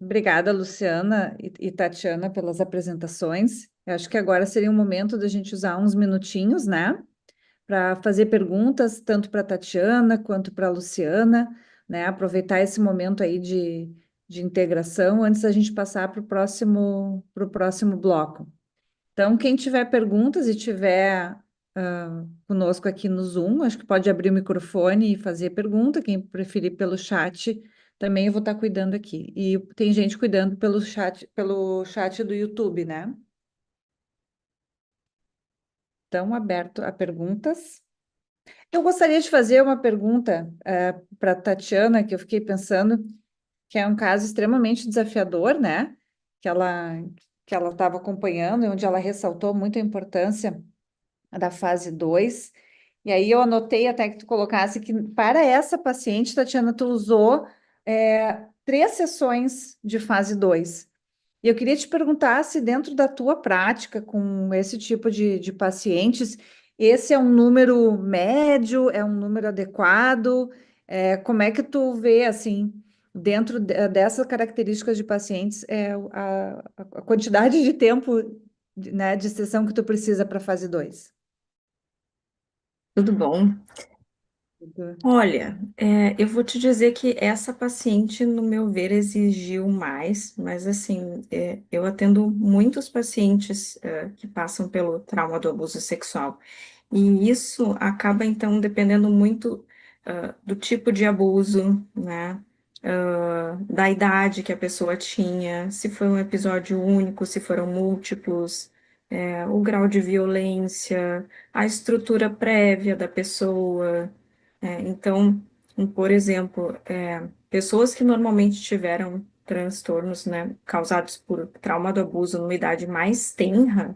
Obrigada, Luciana e Tatiana, pelas apresentações. Eu acho que agora seria um momento da gente usar uns minutinhos, né, para fazer perguntas tanto para a Tatiana quanto para a Luciana, né, aproveitar esse momento aí de integração antes da gente passar para o próximo bloco. Então, quem tiver perguntas e tiver conosco aqui no Zoom, acho que pode abrir o microfone e fazer pergunta. Quem preferir pelo chat, também eu vou estar cuidando aqui. E tem gente cuidando pelo chat do YouTube, né? Então, aberto a perguntas. Eu gostaria de fazer uma pergunta para a Tatiana, que eu fiquei pensando, que é um caso extremamente desafiador, né? Que ela que ela estava acompanhando, e onde ela ressaltou muito a importância da fase 2. E aí eu anotei até que tu colocasse que para essa paciente, Tatiana, tu usou 3 sessões de fase 2. E eu queria te perguntar se dentro da tua prática com esse tipo de pacientes, esse é um número médio, é um número adequado? Como é que tu vê, assim, dentro dessas características de pacientes, a quantidade de tempo, né, de sessão que tu precisa para fase 2? Tudo bom? Olha, eu vou te dizer que essa paciente, no meu ver, exigiu mais, mas assim, eu atendo muitos pacientes, que passam pelo trauma do abuso sexual, e isso acaba, então, dependendo muito, do tipo de abuso, né? Da idade que a pessoa tinha, se foi um episódio único, se foram múltiplos, o grau de violência, a estrutura prévia da pessoa. Então, por exemplo, pessoas que normalmente tiveram transtornos, né, causados por trauma do abuso numa idade mais tenra,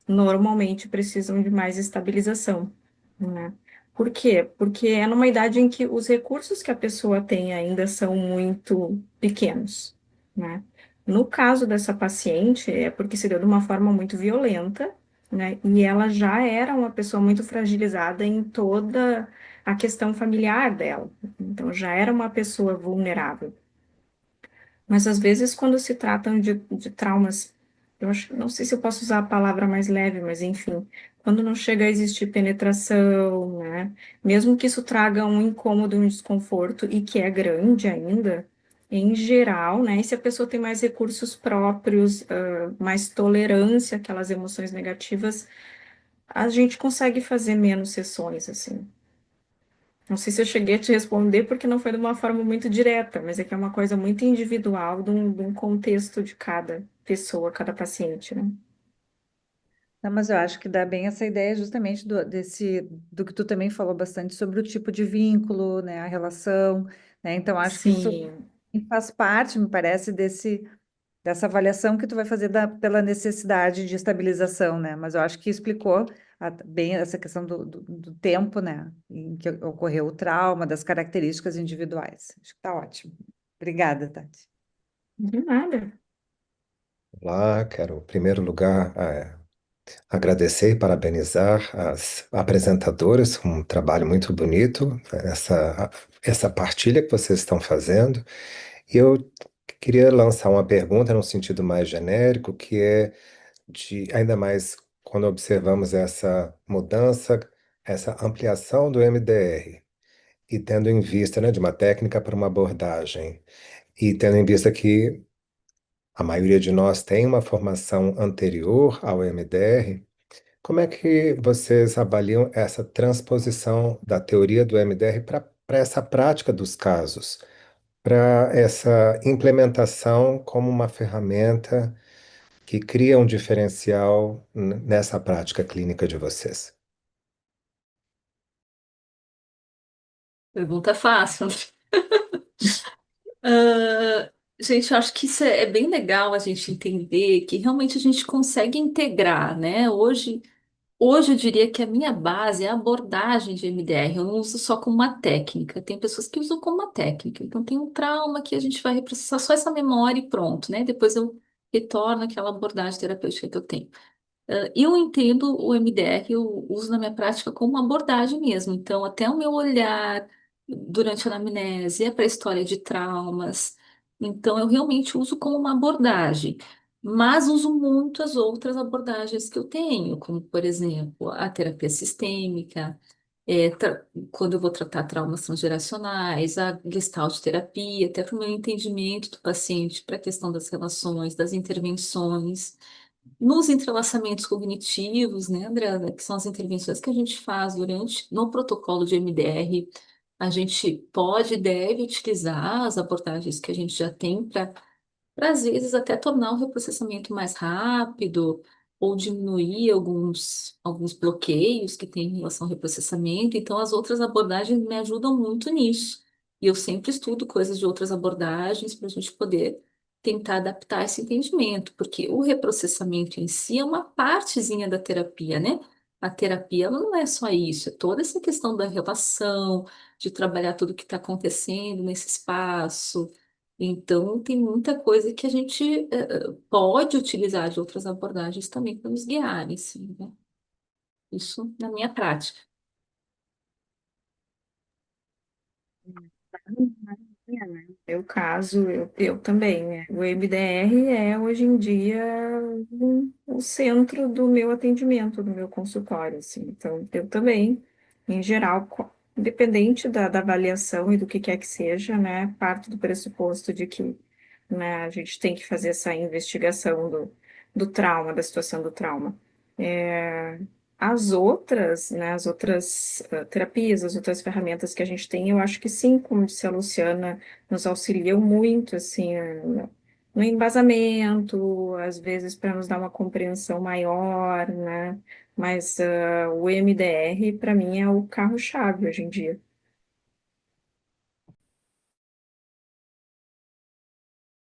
normalmente precisam de mais estabilização, né? Por quê? Porque é numa idade em que os recursos que a pessoa tem ainda são muito pequenos, né? No caso dessa paciente, é porque se deu de uma forma muito violenta, né? E ela já era uma pessoa muito fragilizada em toda a questão familiar dela. Então, já era uma pessoa vulnerável. Mas às vezes, quando se tratam de traumas, eu acho, não sei se eu posso usar a palavra mais leve, mas enfim, quando não chega a existir penetração, né? Mesmo que isso traga um incômodo, um desconforto e que é grande ainda, em geral, né? E se a pessoa tem mais recursos próprios, mais tolerância àquelas emoções negativas, a gente consegue fazer menos sessões, assim. Não sei se eu cheguei a te responder porque não foi de uma forma muito direta, mas é que é uma coisa muito individual de um contexto de cada pessoa, cada paciente, né? Não, mas eu acho que dá bem essa ideia justamente do que tu também falou bastante sobre o tipo de vínculo, né, a relação, né? Então acho que isso Sim. faz parte, me parece, dessa avaliação que tu vai fazer pela necessidade de estabilização, né? Mas eu acho que explicou bem essa questão do tempo, né, em que ocorreu o trauma, das características individuais. Acho que tá ótimo. Obrigada, Tati. De nada. Olá, quero, em primeiro lugar, agradecer e parabenizar as apresentadoras, um trabalho muito bonito, essa partilha que vocês estão fazendo. E eu queria lançar uma pergunta no sentido mais genérico, que é de, ainda mais quando observamos essa mudança, essa ampliação do MDR, e tendo em vista, né, de uma técnica para uma abordagem, e tendo em vista que a maioria de nós tem uma formação anterior ao MDR. Como é que vocês avaliam essa transposição da teoria do MDR para essa prática dos casos, para essa implementação como uma ferramenta que cria um diferencial nessa prática clínica de vocês? Pergunta fácil. Ah, gente, eu acho que isso é bem legal a gente entender que realmente a gente consegue integrar, né? Hoje eu diria que a minha base é a abordagem de MDR. Eu não uso só como uma técnica. Tem pessoas que usam como uma técnica. Então tem um trauma que a gente vai reprocessar só essa memória e pronto, né? Depois eu retorno àquela abordagem terapêutica que eu tenho. Eu entendo o MDR, eu uso na minha prática como uma abordagem mesmo. Então, até o meu olhar durante a anamnese é para a história de traumas. Então, eu realmente uso como uma abordagem, mas uso muitas outras abordagens que eu tenho, como, por exemplo, a terapia sistêmica, quando eu vou tratar traumas transgeracionais, a gestalt terapia, até para o meu entendimento do paciente, para a questão das relações, das intervenções. Nos entrelaçamentos cognitivos, né, Andrea, que são as intervenções que a gente faz no protocolo de MDR, a gente pode e deve utilizar as abordagens que a gente já tem para às vezes até tornar o reprocessamento mais rápido ou diminuir alguns bloqueios que tem em relação ao reprocessamento. Então, as outras abordagens me ajudam muito nisso. E eu sempre estudo coisas de outras abordagens para a gente poder tentar adaptar esse entendimento, porque o reprocessamento em si é uma partezinha da terapia, né? A terapia ela não é só isso, é toda essa questão da relação, de trabalhar tudo que está acontecendo nesse espaço. Então, tem muita coisa que a gente pode utilizar de outras abordagens também para nos guiarem, sim, né? Isso na minha prática. Meu caso, eu também, né? O MDR é hoje em dia o centro do meu atendimento, do meu consultório, assim. Então, eu também, em geral, independente da avaliação e do que quer que seja, né? Parto do pressuposto de que, né, a gente tem que fazer essa investigação do trauma, da situação do trauma. É, as outras, né, as outras terapias, as outras ferramentas que a gente tem, eu acho que sim, como disse a Luciana, nos auxiliam muito, assim, no embasamento, às vezes para nos dar uma compreensão maior, né? Mas o MDR, para mim, é o carro-chave hoje em dia.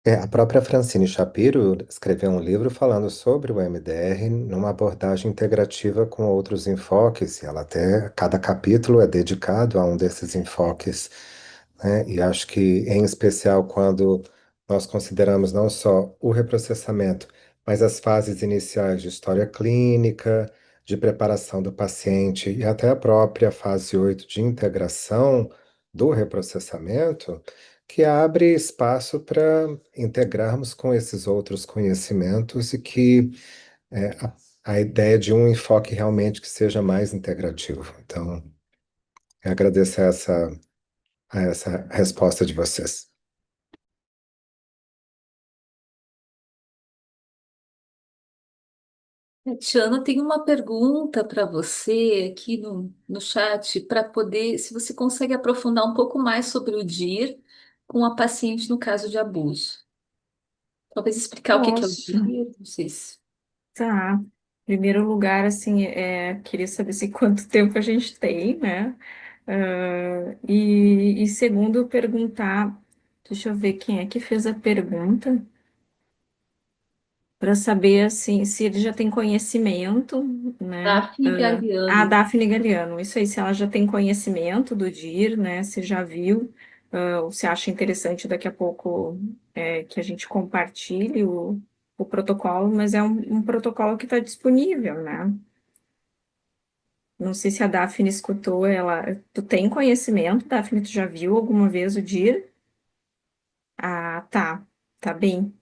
A própria Francine Shapiro escreveu um livro falando sobre o MDR numa abordagem integrativa com outros enfoques, e ela até, cada capítulo é dedicado a um desses enfoques, né? E acho que, em especial, quando nós consideramos não só o reprocessamento, mas as fases iniciais de história clínica, de preparação do paciente e até a própria fase 8 de integração do reprocessamento, que abre espaço para integrarmos com esses outros conhecimentos e que a ideia de um enfoque realmente que seja mais integrativo. Então, eu agradeço a essa resposta de vocês. Tiana, tem uma pergunta para você aqui no chat, para poder, se você consegue aprofundar um pouco mais sobre o DIR com a paciente no caso de abuso. Talvez explicar o que é o Posso. DIR, não sei se. Tá. Em primeiro lugar, assim, queria saber se quanto tempo a gente tem, né? E segundo, perguntar, deixa eu ver quem é que fez a pergunta, para saber, assim, se ele já tem conhecimento, né? Daphne A Galiano. Daphne Galiano, isso aí, se ela já tem conhecimento do DIR, né? Se já viu, ou se acha interessante daqui a pouco que a gente compartilhe o protocolo, mas é um protocolo que está disponível, né? Não sei se a Daphne escutou ela. Tu tem conhecimento, Daphne? Tu já viu alguma vez o DIR? Ah, tá. Tá bem.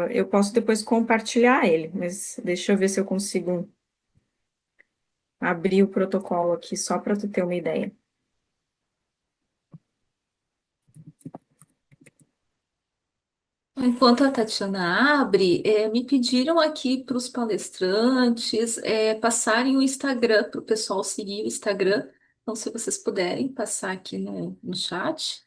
Eu posso depois compartilhar ele, mas deixa eu ver se eu consigo abrir o protocolo aqui só para tu ter uma ideia. Enquanto a Tatiana abre, me pediram aqui para os palestrantes passarem o Instagram para o pessoal seguir o Instagram. Então, se vocês puderem passar aqui no chat.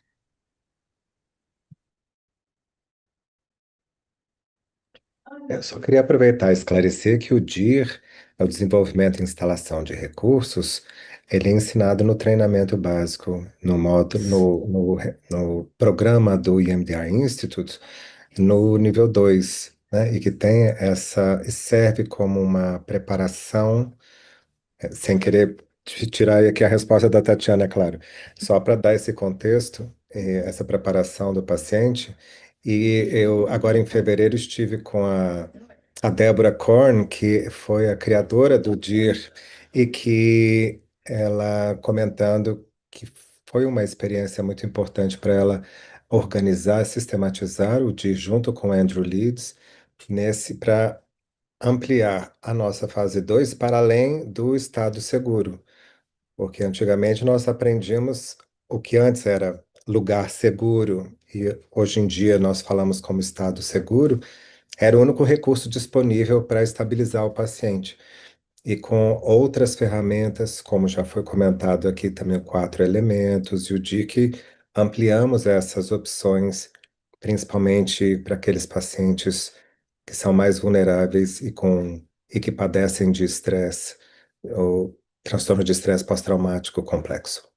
Eu só queria aproveitar e esclarecer que o DIR, o desenvolvimento e instalação de recursos, ele é ensinado no treinamento básico, no programa do EMDR Institute, no nível 2, né? E que tem serve como uma preparação sem querer tirar aqui a resposta da Tatiana, é claro, só para dar esse contexto, essa preparação do paciente. E eu, agora em fevereiro, estive com a Deborah Korn, que foi a criadora do DIR, e que ela comentando que foi uma experiência muito importante para ela organizar, sistematizar o DI junto com o Andrew Leeds para ampliar a nossa fase 2 para além do estado seguro. Porque antigamente nós aprendíamos o que antes era lugar seguro e hoje em dia nós falamos como estado seguro, era o único recurso disponível para estabilizar o paciente. E com outras ferramentas, como já foi comentado aqui também, o 4 elementos e o DIC, ampliamos essas opções, principalmente para aqueles pacientes que são mais vulneráveis e que padecem de estresse ou transtorno de estresse pós-traumático complexo.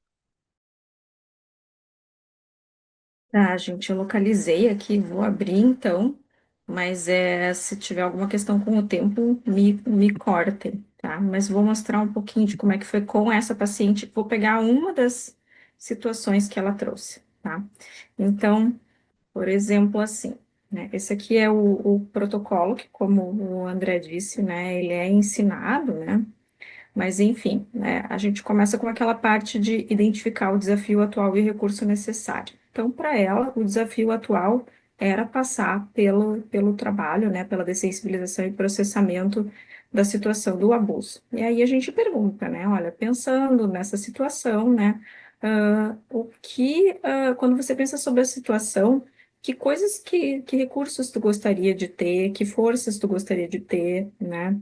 Tá, gente, eu localizei aqui, vou abrir então, mas se tiver alguma questão com o tempo, me cortem, tá? Mas vou mostrar um pouquinho de como é que foi com essa paciente. Vou pegar uma das situações que ela trouxe, tá? Então, por exemplo, assim, né? Esse aqui é o protocolo, que como o André disse, né? Ele é ensinado, né? Mas, enfim, né, a gente começa com aquela parte de identificar o desafio atual e o recurso necessário. Então, para ela, o desafio atual era passar pelo trabalho, né, pela dessensibilização e processamento da situação do abuso. E aí a gente pergunta, né, olha, pensando nessa situação, né, quando você pensa sobre a situação, que coisas, que recursos tu gostaria de ter, que forças tu gostaria de ter, né?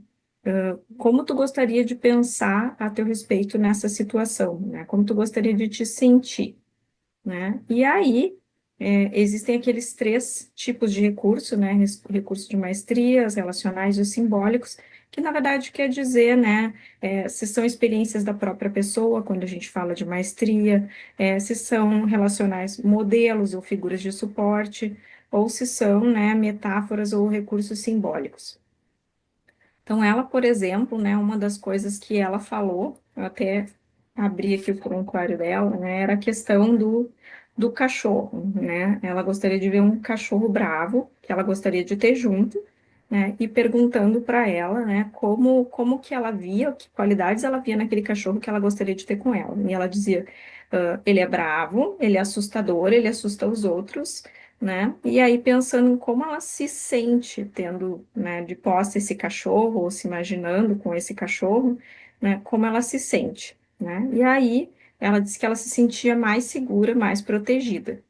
Como tu gostaria de pensar a teu respeito nessa situação, né? Como tu gostaria de te sentir, né? E aí, existem aqueles 3 tipos de recurso, né? Recurso de maestria, os relacionais e os simbólicos, que na verdade quer dizer, né? Se são experiências da própria pessoa, quando a gente fala de maestria, se são relacionais modelos ou figuras de suporte, ou se são, né, metáforas ou recursos simbólicos. Então, ela, por exemplo, né, uma das coisas que ela falou, eu até abri aqui o prontuário dela, né, era a questão do cachorro, né? Ela gostaria de ver um cachorro bravo, que ela gostaria de ter junto, né? E perguntando para ela, né, como que ela via, que qualidades ela via naquele cachorro que ela gostaria de ter com ela. E ela dizia, ele é bravo, ele é assustador, ele assusta os outros, né? E aí pensando em como ela se sente tendo, né, de posse esse cachorro, ou se imaginando com esse cachorro, né, como ela se sente, né? E aí ela disse que ela se sentia mais segura, mais protegida.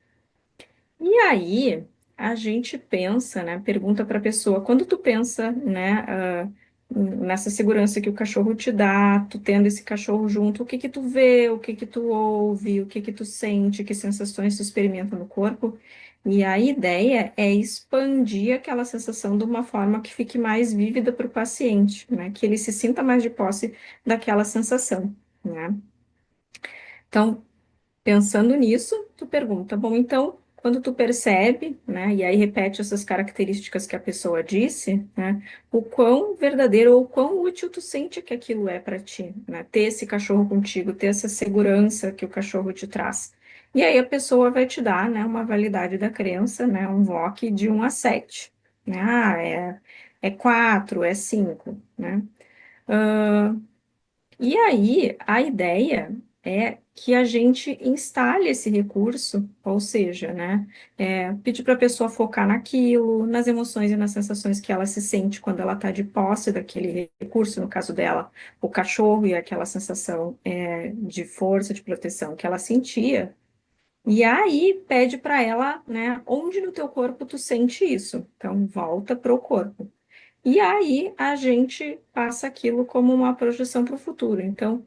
E aí a gente pensa, né, pergunta para a pessoa, quando tu pensa, né, nessa segurança que o cachorro te dá, tu tendo esse cachorro junto, o que que tu vê, o que que tu ouve, o que que tu sente, que sensações tu experimenta no corpo? E a ideia é expandir aquela sensação de uma forma que fique mais vívida para o paciente, né, que ele se sinta mais de posse daquela sensação, né? Então, pensando nisso, tu pergunta, bom, então, quando tu percebe, né, e aí repete essas características que a pessoa disse, né, o quão verdadeiro ou quão útil tu sente que aquilo é para ti, né, ter esse cachorro contigo, ter essa segurança que o cachorro te traz. E aí a pessoa vai te dar, né, uma validade da crença, né, um VOC de 1 a 7, né, é 4, é 5, né. E aí, a ideia é que a gente instale esse recurso, ou seja, né, pedir para a pessoa focar naquilo, nas emoções e nas sensações que ela se sente quando ela está de posse daquele recurso, no caso dela, o cachorro e aquela sensação de força, de proteção que ela sentia. E aí pede para ela, né, onde no teu corpo tu sente isso? Então volta pro corpo. E aí a gente passa aquilo como uma projeção para o futuro. Então,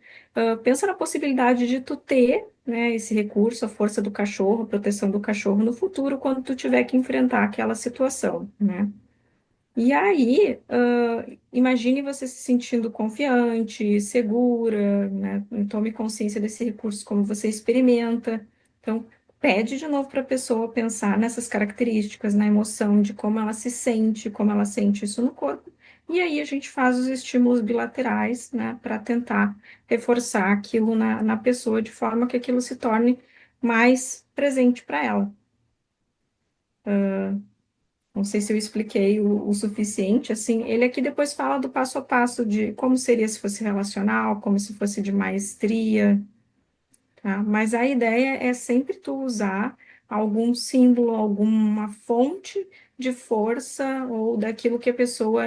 pensa na possibilidade de tu ter, né, esse recurso, a força do cachorro, a proteção do cachorro no futuro, quando tu tiver que enfrentar aquela situação, né? E aí, imagine você se sentindo confiante, segura, né? Tome consciência desse recurso, como você experimenta. Então, pede de novo para a pessoa pensar nessas características, na emoção, de como ela se sente, como ela sente isso no corpo. E aí a gente faz os estímulos bilaterais, né, para tentar reforçar aquilo na pessoa, de forma que aquilo se torne mais presente para ela. Não sei se eu expliquei o suficiente, assim, ele aqui depois fala do passo a passo de como seria se fosse relacional, como se fosse de maestria, tá? Mas a ideia é sempre tu usar algum símbolo, alguma fonte de força ou daquilo que a pessoa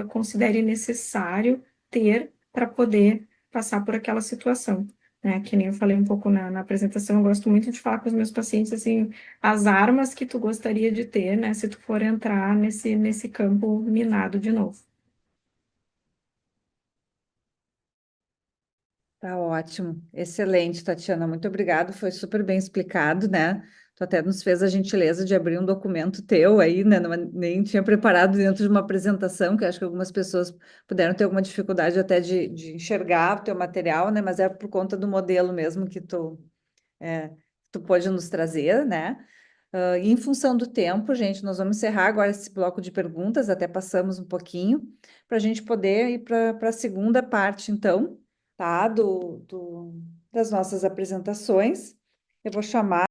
considere necessário ter para poder passar por aquela situação, né? Que nem eu falei um pouco na apresentação, eu gosto muito de falar com os meus pacientes, assim, as armas que tu gostaria de ter, né? Se tu for entrar nesse campo minado de novo. Tá ótimo, excelente, Tatiana, muito obrigada, foi super bem explicado, né? Tu até nos fez a gentileza de abrir um documento teu aí, né? Nem tinha preparado dentro de uma apresentação, que acho que algumas pessoas puderam ter alguma dificuldade até de enxergar o teu material, né? Mas é por conta do modelo mesmo que tu pôde nos trazer, né? E em função do tempo, gente, nós vamos encerrar agora esse bloco de perguntas, até passamos um pouquinho, para a gente poder ir para a segunda parte, então, tá? Das nossas apresentações. Eu vou chamar